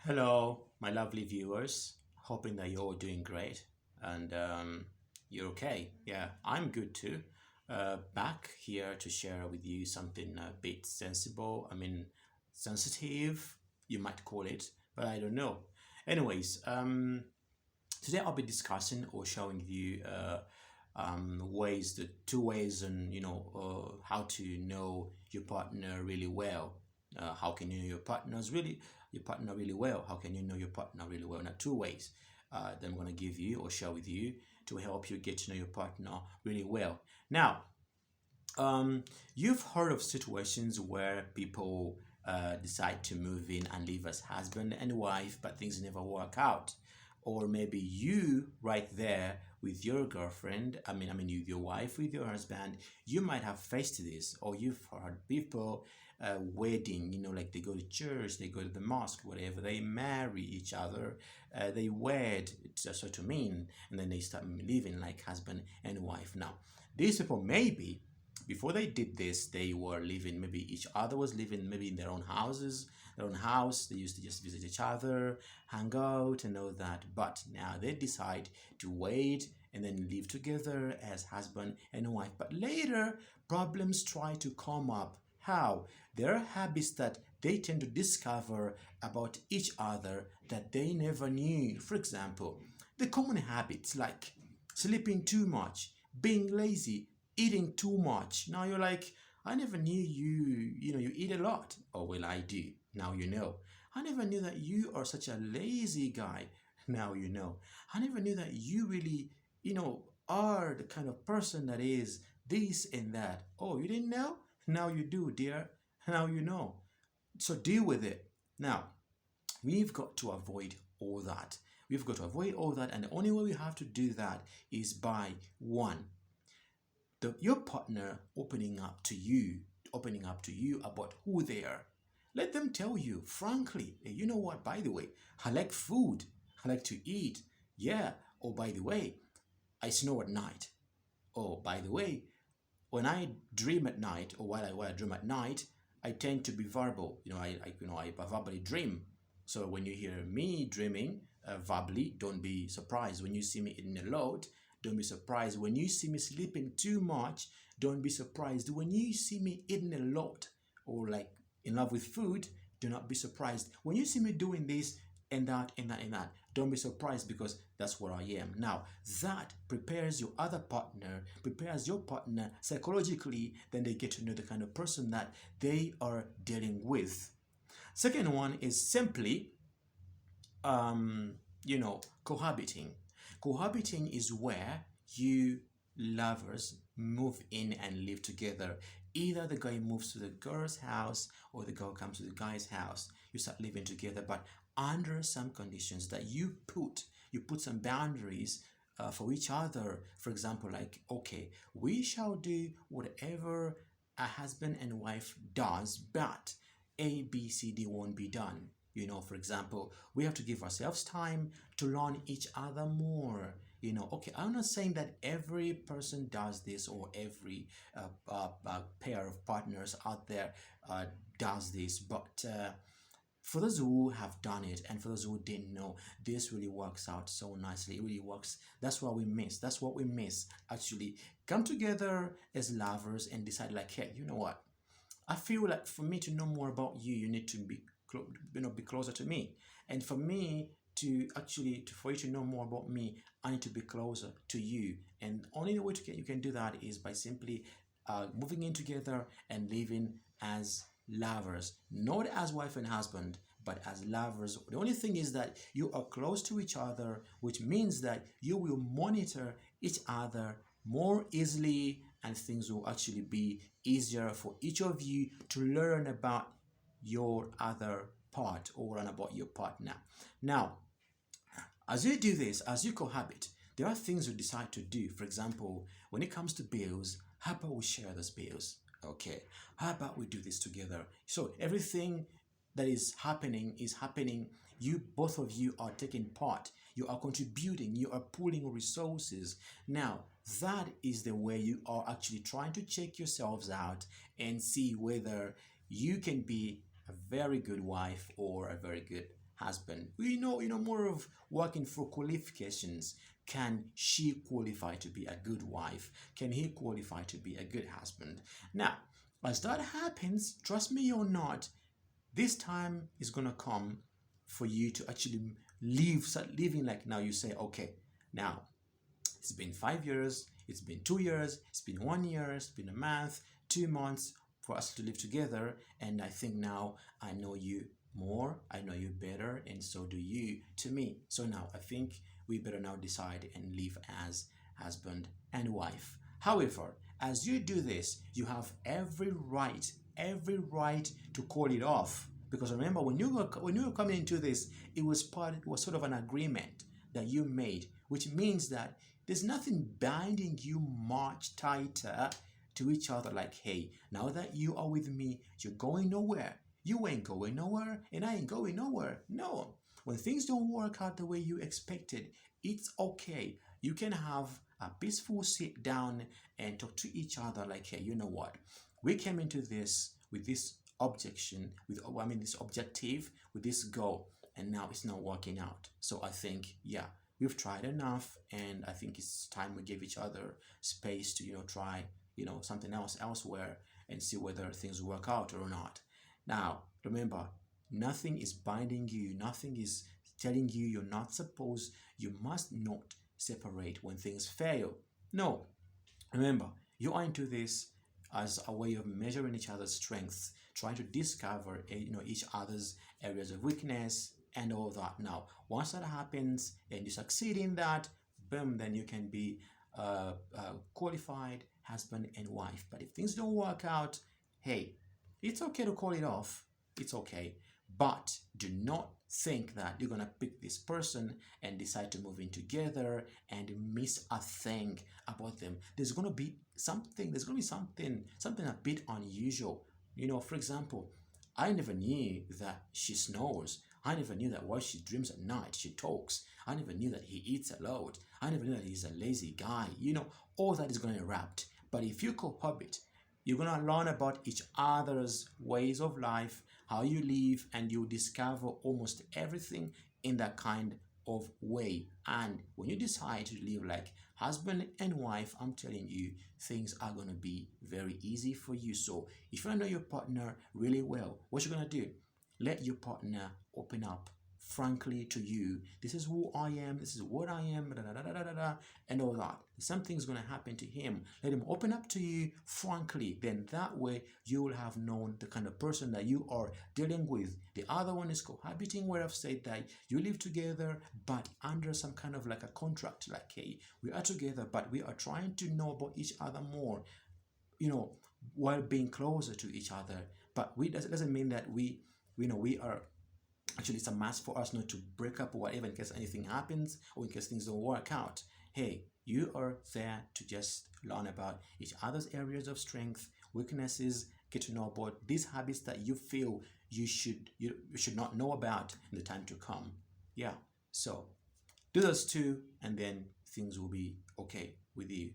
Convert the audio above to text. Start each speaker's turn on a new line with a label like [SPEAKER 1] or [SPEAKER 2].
[SPEAKER 1] Hello, my lovely viewers. Hoping that you're all doing great and you're okay. Yeah, I'm good too. Back here to share with you something a bit sensible. Sensitive, you might call it, but I don't know. Anyways, today I'll be discussing or showing you the two ways and how to know your partner really well. How can you know your partner really well? How can you know your partner really well? Now, two ways that I'm going to give you or share with you to help you get to know your partner really well. Now, you've heard of situations where people decide to move in and live as husband and wife, but things never work out. Or maybe you, right there with your girlfriend, with your wife, with your husband, you might have faced this, or you've heard people wedding, like they go to church, they go to the mosque, whatever, they marry each other, they wed, it's just what to mean, and then they start living like husband and wife. Now, these people maybe before they did this, they were living, maybe each other was living maybe in their own houses, their own house. They used to just visit each other, hang out, and all that. But now they decide to wait and then live together as husband and wife. But later, problems try to come up. How? There are habits that they tend to discover about each other that they never knew. For example, the common habits like sleeping too much, being lazy, eating too much. Now you're like, I never knew you eat a lot. Oh, well, I do. Now you know. I never knew that you are such a lazy guy. Now you know. I never knew that you really, are the kind of person that is this and that. Oh, you didn't know? Now you do, dear. Now you know. So deal with it. Now, we've got to avoid all that. We've got to avoid all that, and the only way we have to do that is by one, your partner opening up to you about who they are. Let them tell you frankly, hey, you know what, by the way, I like food, I like to eat. Yeah. Oh, by the way, I snore at night. Oh, by the way, when I dream at night, or while I dream at night, I tend to be verbal. I verbally dream. So when you hear me dreaming verbally, don't be surprised. When you see me eating a lot, don't be surprised. When you see me sleeping too much, don't be surprised. When you see me eating a lot, or like in love with food, do not be surprised. When you see me doing this and that and that and that, don't be surprised, because that's what I am. Now, that prepares prepares your partner psychologically, then they get to know the kind of person that they are dealing with. Second one is simply, um, cohabiting. Cohabiting is where you lovers move in and live together. Either the guy moves to the girl's house or the girl comes to the guy's house. You start living together, but under some conditions that you put some boundaries for each other. For example, like, okay, we shall do whatever a husband and wife does, but A, B, C, D won't be done. For example, we have to give ourselves time to learn each other more. Okay, I'm not saying that every person does this, or every pair of partners out there does this, but for those who have done it and for those who didn't know, this really works out so nicely. It really works. That's what we miss. That's what we miss. Actually, come together as lovers and decide, like, hey, you know what? I feel like for me to know more about you, you need to be closer to me, and for me for you to know more about me, I need to be closer to you. And only the way you can do that is by simply moving in together and living as lovers, not as wife and husband, but as lovers. The only thing is that you are close to each other, which means that you will monitor each other more easily, and things will actually be easier for each of you to learn about your other part, or learn about your partner. Now, as you do this, as you cohabit, there are things you decide to do. For example, when it comes to bills, how about we share those bills? Okay, how about we do this together? So everything that is happening. You, both of you, are taking part. You are contributing. You are pooling resources. Now, that is the way you are actually trying to check yourselves out and see whether you can be a very good wife or a very good husband. More of working for qualifications. Can she qualify to be a good wife? Can he qualify to be a good husband? Now, as that happens, trust me or not, this time is gonna come for you to actually start living like now you say, okay, now it's been 5 years, it's been 2 years, it's been 1 year, it's been a month, 2 months for us to live together. And I think now I know you more, I know you better, and so do you to me. So now I think we better now decide and live as husband and wife. However, as you do this, you have every right to call it off. Because remember, when you were coming into this, it was sort of an agreement that you made, which means that there's nothing binding you much tighter to each other. Like, hey, now that you are with me, you're going nowhere. You ain't going nowhere, and I ain't going nowhere. No. When things don't work out the way you expected, it's okay. You can have a peaceful sit down and talk to each other like, hey, you know what? We came into this with this objection, this objective, with this goal, and now it's not working out. So I think, yeah, we've tried enough, and I think it's time we give each other space to try something else elsewhere and see whether things work out or not. Now remember, nothing is binding you, nothing is telling you you're not supposed, you must not separate when things fail. No, remember, you are into this as a way of measuring each other's strengths, trying to discover each other's areas of weakness and all that. Now, once that happens and you succeed in that, boom, then you can be qualified husband and wife. But if things don't work out, hey, it's okay to call it off. It's okay. But do not think that you're going to pick this person and decide to move in together and miss a thing about them. There's going to be something a bit unusual. For example, I never knew that she snores. I never knew that while she dreams at night, she talks. I never knew that he eats a lot. I never knew that he's a lazy guy. All that is going to erupt. But if you cohabit, you're going to learn about each other's ways of life, how you live, and you discover almost everything in that kind of way. And when you decide to live like husband and wife, I'm telling you, things are going to be very easy for you. So if you want to know your partner really well, what you're going to do, let your partner open up frankly to you. This is who I am, this is what I am, and all that. Something's going to happen to him. Let him open up to you frankly. Then that way you will have known the kind of person that you are dealing with. The other one is cohabiting, where I've said that you live together but under some kind of like a contract, like, hey, we are together but we are trying to know about each other more, while being closer to each other. But doesn't mean that we are actually, it's a must for us not to break up or whatever in case anything happens or in case things don't work out. Hey, you are there to just learn about each other's areas of strength, weaknesses, get to know about these habits that you feel you should not know about in the time to come. Yeah, so do those two, and then things will be okay with you.